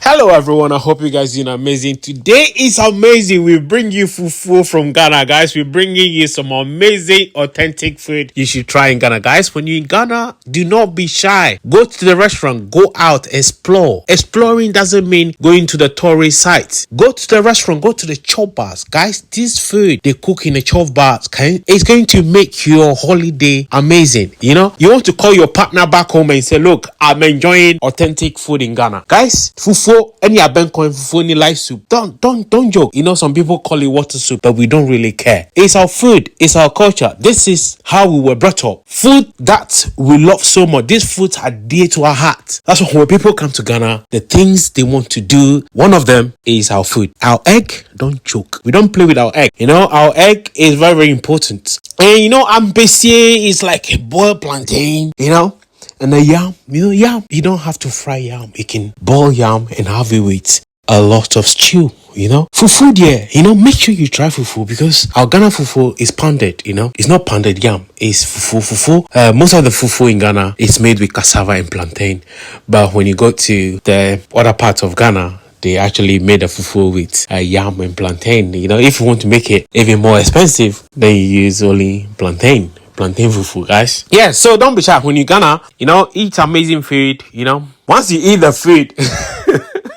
Hello everyone, I hope you guys doing amazing. Today is amazing. We bring you fufu from Ghana, guys. We're bringing you some amazing authentic food you should try in Ghana, guys. When you're in Ghana, do not be shy. Go to the restaurant, go out, explore. Exploring doesn't mean going to the tourist sites. Go to the restaurant, go to the chop bars, guys. This food they cook in the chop bars, it's going to make your holiday amazing. You know, you want to call your partner back home and say, look, I'm enjoying authentic food in Ghana, guys. Fufu, any abencoin, fufu, any light soup. Don't joke. You know, some people call it water soup, but we don't really care. It's our food. It's our culture. This is how we were brought up. Food that we love so much. These foods are dear to our heart. That's why when people come to Ghana, the things they want to do, one of them is our food. Our egg, don't joke. We don't play with our egg. You know, our egg is very, very important. And you know, ambesie is like a boiled plantain, you know. And the yam, yam, you don't have to fry yam. You can boil yam and have it with a lot of stew, you know. Fufu there, you know, make sure you try fufu because our Ghana fufu is pounded, you know. It's not pounded yam, it's fufu. Most of the fufu in Ghana is made with cassava and plantain. But when you go to the other parts of Ghana, they actually made a fufu with yam and plantain. You know, if you want to make it even more expensive, then you use only plantain fufu, guys. Yeah, so don't be shy when you Ghana, you know, eat amazing food, you know. Once you eat the food,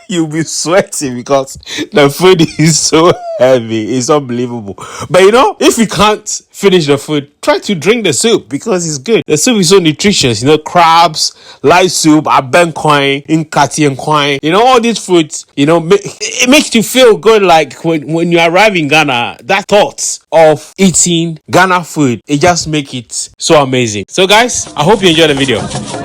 you'll be sweating because the food is so heavy. It's unbelievable. But you know, if you can't finish the food, try to drink the soup because it's good. The soup is so nutritious. You know, crabs, light soup, abencoin, inkati and coin. You know, all these foods, you know, it makes you feel good. Like when you arrive in Ghana, that thought of eating Ghana food, it just makes it so amazing. So guys, I hope you enjoyed the video.